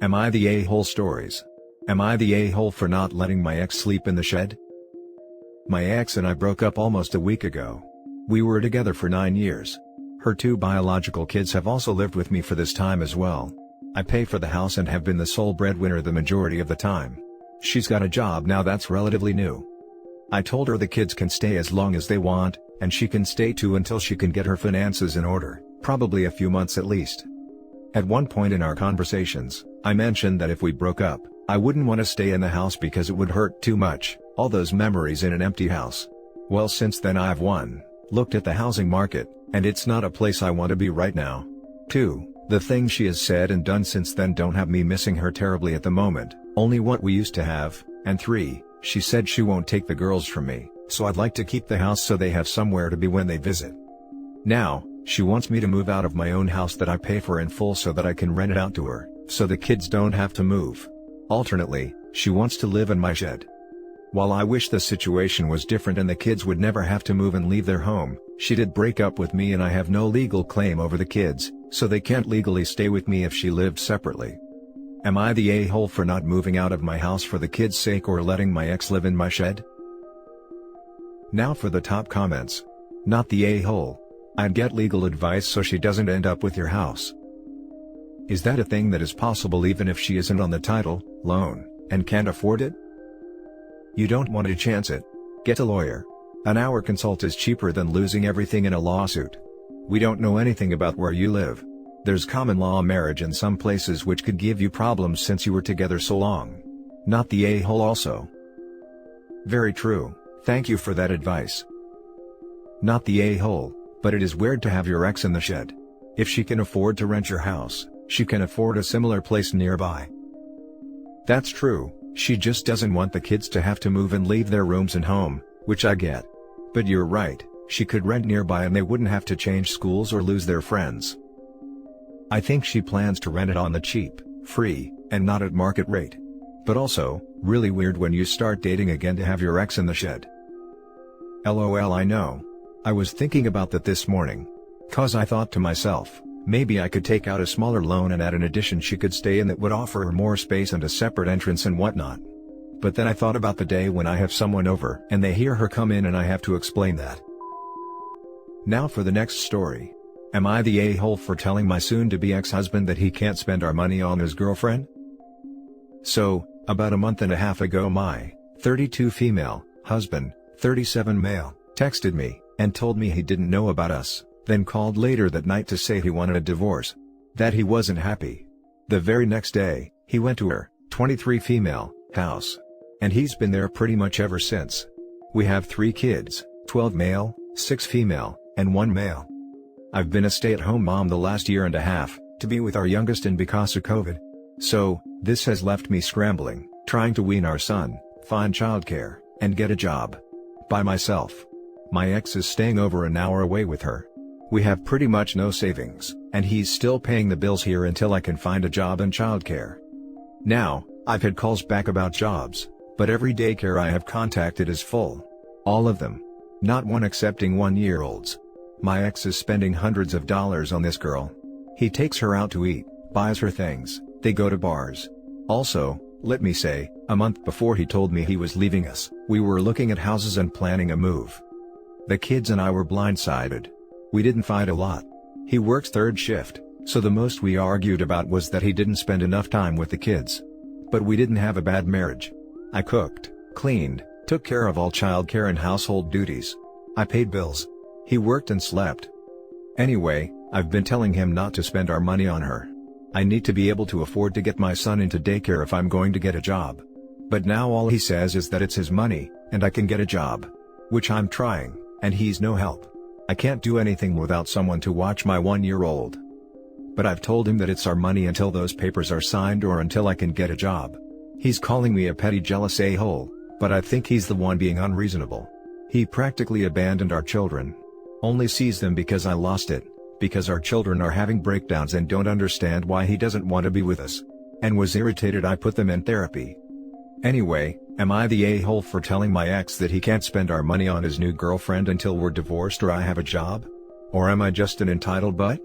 Am I the a-hole stories? Am I the a-hole for not letting my ex sleep in the shed? My ex and I broke up almost a week ago. We were together for 9 years. Her 2 biological kids have also lived with me for this time as well. I pay for the house and have been the sole breadwinner the majority of the time. She's got a job now that's relatively new. I told her the kids can stay as long as they want, and she can stay too until she can get her finances in order, probably a few months at least. At one point in our conversations, I mentioned that if we broke up, I wouldn't want to stay in the house because it would hurt too much, all those memories in an empty house. Well, since then I've looked at the housing market, and it's not a place I want to be right now. 2. The things she has said and done since then don't have me missing her terribly at the moment, only what we used to have, and 3. She said she won't take the girls from me, so I'd like to keep the house so they have somewhere to be when they visit. Now, she wants me to move out of my own house that I pay for in full so that I can rent it out to her, so the kids don't have to move. Alternately, she wants to live in my shed. While I wish the situation was different and the kids would never have to move and leave their home, she did break up with me and I have no legal claim over the kids, so they can't legally stay with me if she lived separately. Am I the a-hole for not moving out of my house for the kids' sake or letting my ex live in my shed? Now for the top comments. Not the a-hole. I'd get legal advice so she doesn't end up with your house. Is that a thing that is possible even if she isn't on the title, loan, and can't afford it? You don't want to chance it. Get a lawyer. An hour consult is cheaper than losing everything in a lawsuit. We don't know anything about where you live. There's common law marriage in some places which could give you problems since you were together so long. Not the a-hole also. Very true, thank you for that advice. Not the a-hole, but it is weird to have your ex in the shed. If she can afford to rent your house, she can afford a similar place nearby. That's true, she just doesn't want the kids to have to move and leave their rooms and home, which I get. But you're right, she could rent nearby and they wouldn't have to change schools or lose their friends. I think she plans to rent it on the cheap, free, and not at market rate. But also, really weird when you start dating again to have your ex in the shed. LOL, I know. I was thinking about that this morning. 'Cause I thought to myself, maybe I could take out a smaller loan and add an addition she could stay in that would offer her more space and a separate entrance and whatnot. But then I thought about the day when I have someone over and they hear her come in and I have to explain that. Now for the next story. Am I the a-hole for telling my soon-to-be ex-husband that he can't spend our money on his girlfriend? So, about a month and a half ago my 32 female husband, 37 male, texted me and told me he didn't know about us, then called later that night to say he wanted a divorce. That he wasn't happy. The very next day, he went to her, 23 female, house. And he's been there pretty much ever since. We have 3 kids, 12 male, 6 female, and 1 male. I've been a stay-at-home mom the last year and a half, to be with our youngest and because of COVID. So, this has left me scrambling, trying to wean our son, find childcare, and get a job. By myself. My ex is staying over an hour away with her. We have pretty much no savings, and he's still paying the bills here until I can find a job and childcare. Now, I've had calls back about jobs, but every daycare I have contacted is full. All of them. Not one accepting 1-year-olds. My ex is spending hundreds of dollars on this girl. He takes her out to eat, buys her things, they go to bars. Also, let me say, a month before he told me he was leaving us, we were looking at houses and planning a move. The kids and I were blindsided. We didn't fight a lot. He works 3rd shift, so the most we argued about was that he didn't spend enough time with the kids. But we didn't have a bad marriage. I cooked, cleaned, took care of all childcare and household duties. I paid bills. He worked and slept. Anyway, I've been telling him not to spend our money on her. I need to be able to afford to get my son into daycare if I'm going to get a job. But now all he says is that it's his money, and I can get a job. Which I'm trying, and he's no help. I can't do anything without someone to watch my 1-year-old. But I've told him that it's our money until those papers are signed or until I can get a job. He's calling me a petty jealous a-hole, but I think he's the one being unreasonable. He practically abandoned our children. Only sees them because I lost it, because our children are having breakdowns and don't understand why he doesn't want to be with us. And was irritated I put them in therapy. Anyway, am I the a-hole for telling my ex that he can't spend our money on his new girlfriend until we're divorced or I have a job? Or am I just an entitled butt?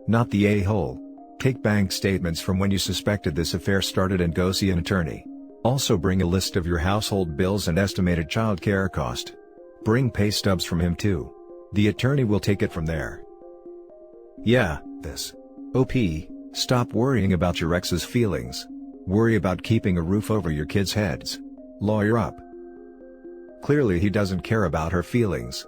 Not the a-hole. Take bank statements from when you suspected this affair started and go see an attorney. Also bring a list of your household bills and estimated child care cost. Bring pay stubs from him too. The attorney will take it from there. Yeah, this. OP, stop worrying about your ex's feelings. Worry about keeping a roof over your kids' heads. Lawyer up. Clearly he doesn't care about her feelings.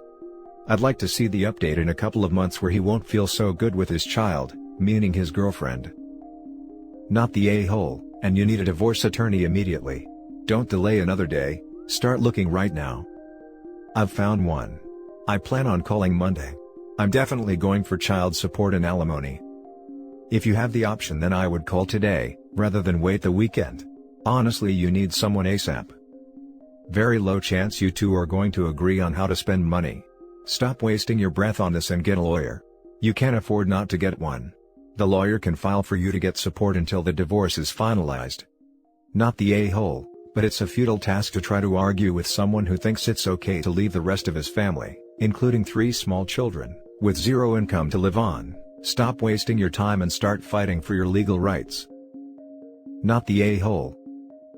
I'd like to see the update in a couple of months where he won't feel so good with his child, meaning his girlfriend. Not the a-hole, and you need a divorce attorney immediately. Don't delay another day, start looking right now. I've found one. I plan on calling Monday. I'm definitely going for child support and alimony. If you have the option, then I would call today, rather than wait the weekend. Honestly, you need someone ASAP. Very low chance you two are going to agree on how to spend money. Stop wasting your breath on this and get a lawyer. You can't afford not to get one. The lawyer can file for you to get support until the divorce is finalized. Not the a-hole, but it's a futile task to try to argue with someone who thinks it's okay to leave the rest of his family, including 3 small children, with 0 income to live on. Stop wasting your time and start fighting for your legal rights. Not the a-hole.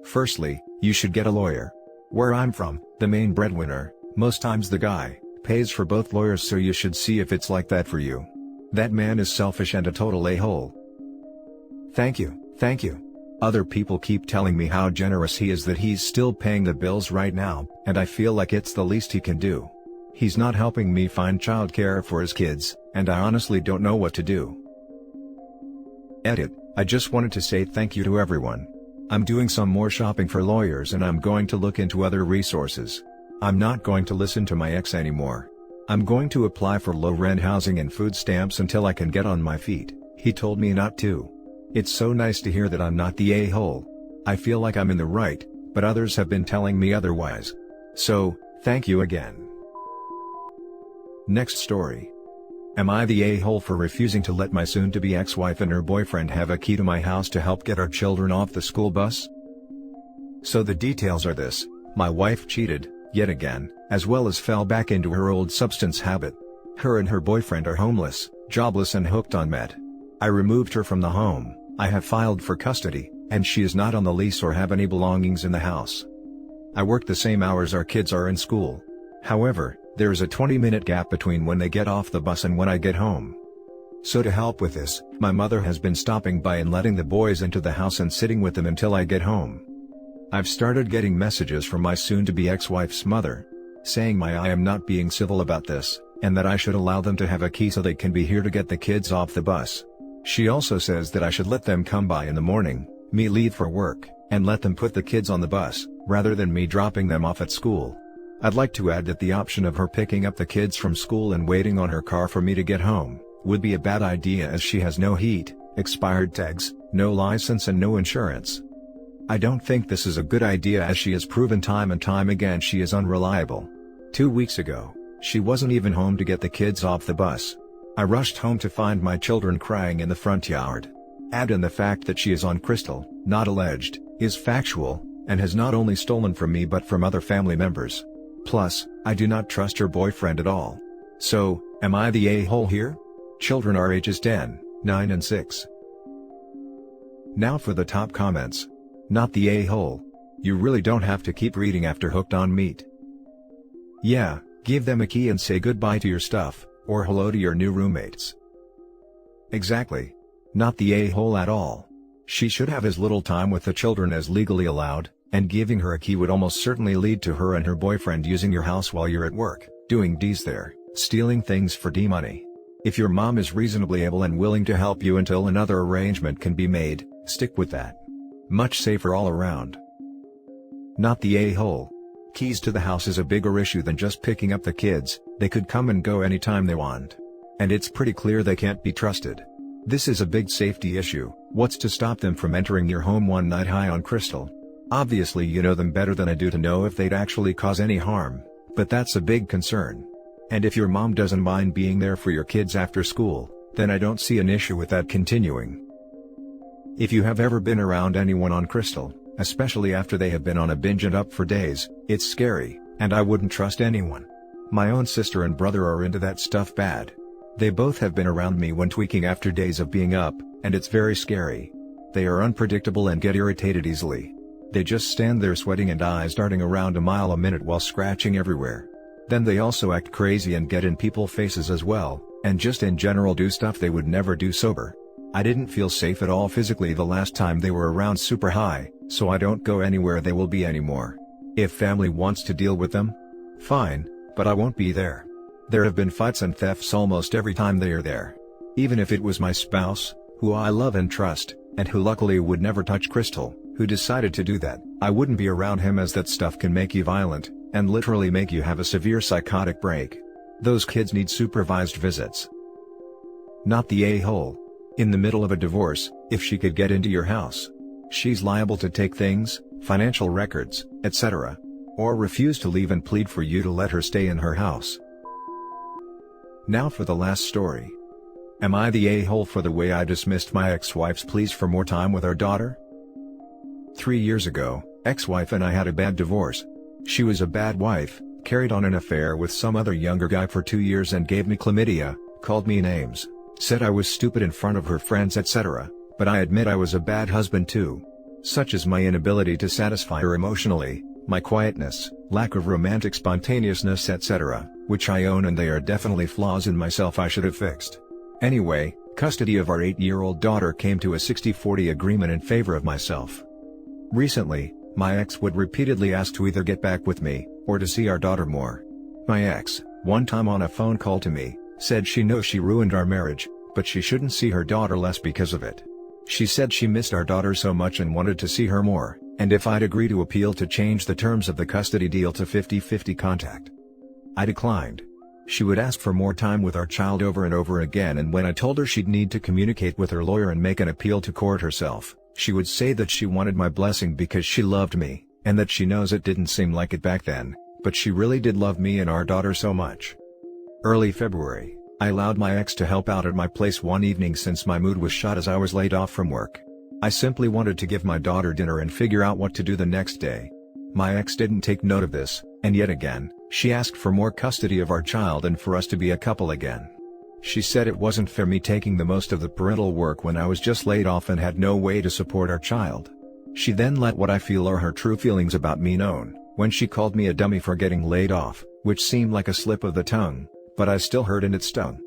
Firstly, you should get a lawyer. Where I'm from, the main breadwinner, most times the guy, pays for both lawyers, so you should see if it's like that for you. That man is selfish and a total a-hole. Thank you. Other people keep telling me how generous he is, that he's still paying the bills right now, and I feel like it's the least he can do. He's not helping me find childcare for his kids, and I honestly don't know what to do. Edit, I just wanted to say thank you to everyone. I'm doing some more shopping for lawyers and I'm going to look into other resources. I'm not going to listen to my ex anymore. I'm going to apply for low-rent housing and food stamps until I can get on my feet. He told me not to. It's so nice to hear that I'm not the a-hole. I feel like I'm in the right, but others have been telling me otherwise. So, thank you again. Next story. Am I the a-hole for refusing to let my soon-to-be ex-wife and her boyfriend have a key to my house to help get our children off the school bus? So the details are this: my wife cheated, yet again, as well as fell back into her old substance habit. Her and her boyfriend are homeless, jobless and hooked on meth. I removed her from the home, I have filed for custody, and she is not on the lease or have any belongings in the house. I work the same hours our kids are in school. However, there is a 20-minute gap between when they get off the bus and when I get home. So to help with this, my mother has been stopping by and letting the boys into the house and sitting with them until I get home. I've started getting messages from my soon-to-be ex-wife's mother, saying I am not being civil about this, and that I should allow them to have a key so they can be here to get the kids off the bus. She also says that I should let them come by in the morning, me leave for work, and let them put the kids on the bus, rather than me dropping them off at school. I'd like to add that the option of her picking up the kids from school and waiting on her car for me to get home would be a bad idea, as she has no heat, expired tags, no license and no insurance. I don't think this is a good idea, as she has proven time and time again she is unreliable. 2 weeks ago, she wasn't even home to get the kids off the bus. I rushed home to find my children crying in the front yard. Add in the fact that she is on crystal, not alleged, is factual, and has not only stolen from me but from other family members. Plus, I do not trust her boyfriend at all. So, am I the a-hole here? Children are ages 10, 9 and 6. Now for the top comments. Not the a-hole. You really don't have to keep reading after hooked on meat. Yeah, give them a key and say goodbye to your stuff, or hello to your new roommates. Exactly. Not the a-hole at all. She should have as little time with the children as legally allowed, and giving her a key would almost certainly lead to her and her boyfriend using your house while you're at work, doing D's there, stealing things for D money. If your mom is reasonably able and willing to help you until another arrangement can be made, stick with that. Much safer all around. Not the a-hole. Keys to the house is a bigger issue than just picking up the kids. They could come and go anytime they want. And it's pretty clear they can't be trusted. This is a big safety issue. What's to stop them from entering your home one night high on crystal? Obviously you know them better than I do to know if they'd actually cause any harm, but that's a big concern. And if your mom doesn't mind being there for your kids after school, then I don't see an issue with that continuing. If you have ever been around anyone on crystal, especially after they have been on a binge and up for days, it's scary, and I wouldn't trust anyone. My own sister and brother are into that stuff bad. They both have been around me when tweaking after days of being up, and it's very scary. They are unpredictable and get irritated easily. They just stand there sweating and eyes darting around a mile a minute while scratching everywhere. Then they also act crazy and get in people's faces as well, and just in general do stuff they would never do sober. I didn't feel safe at all physically the last time they were around super high, so I don't go anywhere they will be anymore. If family wants to deal with them, fine, but I won't be there. There have been fights and thefts almost every time they are there. Even if it was my spouse, who I love and trust, and who luckily would never touch Crystal, who decided to do that, I wouldn't be around him, as that stuff can make you violent, and literally make you have a severe psychotic break. Those kids need supervised visits. Not the a-hole. In the middle of a divorce, if she could get into your house, she's liable to take things, financial records, etc. Or refuse to leave and plead for you to let her stay in her house. Now for the last story. Am I the a-hole for the way I dismissed my ex-wife's pleas for more time with our daughter? 3 years ago, ex-wife and I had a bad divorce. She was a bad wife, carried on an affair with some other younger guy for 2 years and gave me chlamydia, called me names, said I was stupid in front of her friends, etc. But I admit I was a bad husband too. Such is my inability to satisfy her emotionally, my quietness, lack of romantic spontaneousness, etc., which I own, and they are definitely flaws in myself I should have fixed. Anyway, custody of our 8-year-old daughter came to a 60-40 agreement in favor of myself. Recently, my ex would repeatedly ask to either get back with me, or to see our daughter more. My ex, one time on a phone call to me, said she knows she ruined our marriage, but she shouldn't see her daughter less because of it. She said she missed our daughter so much and wanted to see her more, and if I'd agree to appeal to change the terms of the custody deal to 50-50 contact. I declined. She would ask for more time with our child over and over again, and when I told her she'd need to communicate with her lawyer and make an appeal to court herself, she would say that she wanted my blessing because she loved me, and that she knows it didn't seem like it back then, but she really did love me and our daughter so much. Early February, I allowed my ex to help out at my place one evening since my mood was shot as I was laid off from work. I simply wanted to give my daughter dinner and figure out what to do the next day. My ex didn't take note of this, and yet again, she asked for more custody of our child and for us to be a couple again. She said it wasn't fair me taking the most of the parental work when I was just laid off and had no way to support our child. She then let what I feel are her true feelings about me known, when she called me a dummy for getting laid off, which seemed like a slip of the tongue, but I still heard and it stung.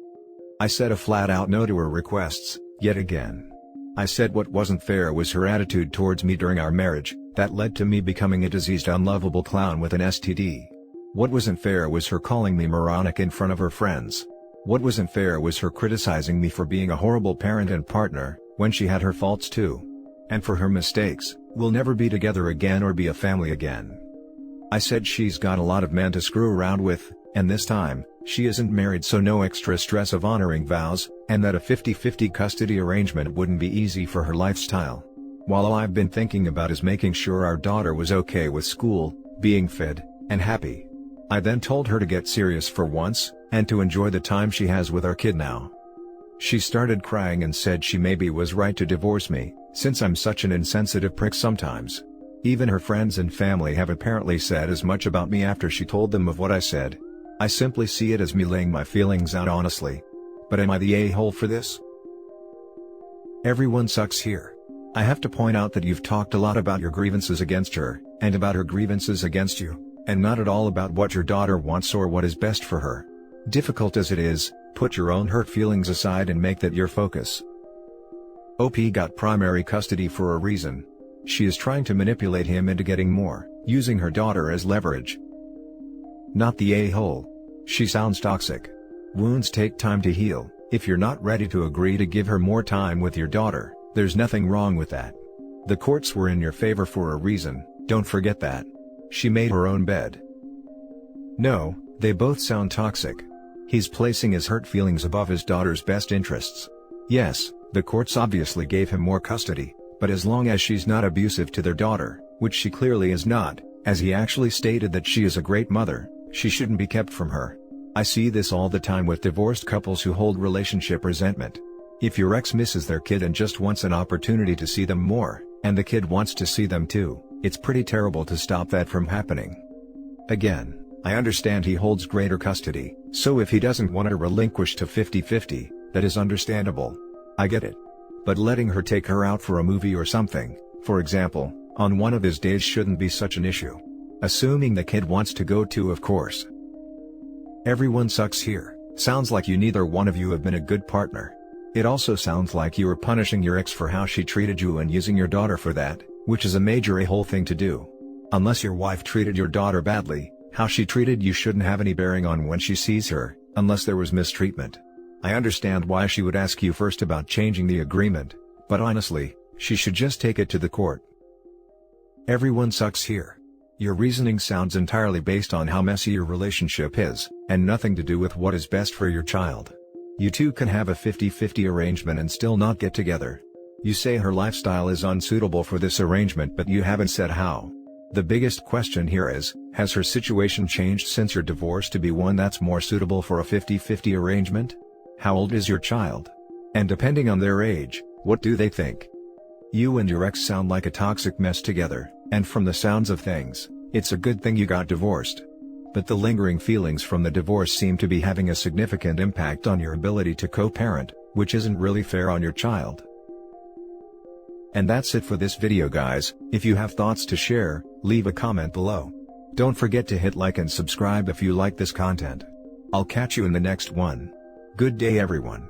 I said a flat-out no to her requests, yet again. I said what wasn't fair was her attitude towards me during our marriage, that led to me becoming a diseased unlovable clown with an STD. What wasn't fair was her calling me moronic in front of her friends. What wasn't fair was her criticizing me for being a horrible parent and partner, when she had her faults too. And for her mistakes, we'll never be together again or be a family again. I said she's got a lot of men to screw around with, and this time, she isn't married, so no extra stress of honoring vows, and that a 50-50 custody arrangement wouldn't be easy for her lifestyle. While all I've been thinking about is making sure our daughter was okay with school, being fed, and happy. I then told her to get serious for once, and to enjoy the time she has with our kid now. She started crying and said she maybe was right to divorce me, since I'm such an insensitive prick sometimes. Even her friends and family have apparently said as much about me after she told them of what I said. I simply see it as me laying my feelings out honestly. But am I the a-hole for this? Everyone sucks here. I have to point out that you've talked a lot about your grievances against her, and about her grievances against you, and not at all about what your daughter wants or what is best for her. Difficult as it is, put your own hurt feelings aside and make that your focus. OP got primary custody for a reason. She is trying to manipulate him into getting more, using her daughter as leverage. Not the a-hole. She sounds toxic. Wounds take time to heal. If you're not ready to agree to give her more time with your daughter, there's nothing wrong with that. The courts were in your favor for a reason, don't forget that. She made her own bed. No, they both sound toxic. He's placing his hurt feelings above his daughter's best interests. Yes, the courts obviously gave him more custody, but as long as she's not abusive to their daughter, which she clearly is not, as he actually stated that she is a great mother, she shouldn't be kept from her. I see this all the time with divorced couples who hold relationship resentment. If your ex misses their kid and just wants an opportunity to see them more, and the kid wants to see them too, it's pretty terrible to stop that from happening. Again, I understand he holds greater custody, so if he doesn't want to relinquish to 50-50, that is understandable. I get it. but letting her take her out for a movie or something, for example, on one of his days shouldn't be such an issue. Assuming the kid wants to go too, of course. Everyone sucks here. Sounds like neither one of you have been a good partner. It also sounds like you were punishing your ex for how she treated you and using your daughter for that, which is a major a-hole thing to do. Unless your wife treated your daughter badly, how she treated you shouldn't have any bearing on when she sees her, unless there was mistreatment. I understand why she would ask you first about changing the agreement, but honestly, she should just take it to the court. Everyone sucks here. Your reasoning sounds entirely based on how messy your relationship is, and nothing to do with what is best for your child. You two can have a 50-50 arrangement and still not get together. You say her lifestyle is unsuitable for this arrangement, but you haven't said how. The biggest question here is, has her situation changed since your divorce to be one that's more suitable for a 50-50 arrangement? How old is your child? And depending on their age, what do they think? You and your ex sound like a toxic mess together, and from the sounds of things, it's a good thing you got divorced. But the lingering feelings from the divorce seem to be having a significant impact on your ability to co-parent, which isn't really fair on your child. And that's it for this video, guys. If you have thoughts to share, leave a comment below. Don't forget to hit like and subscribe if you like this content. I'll catch you in the next one. Good day, everyone.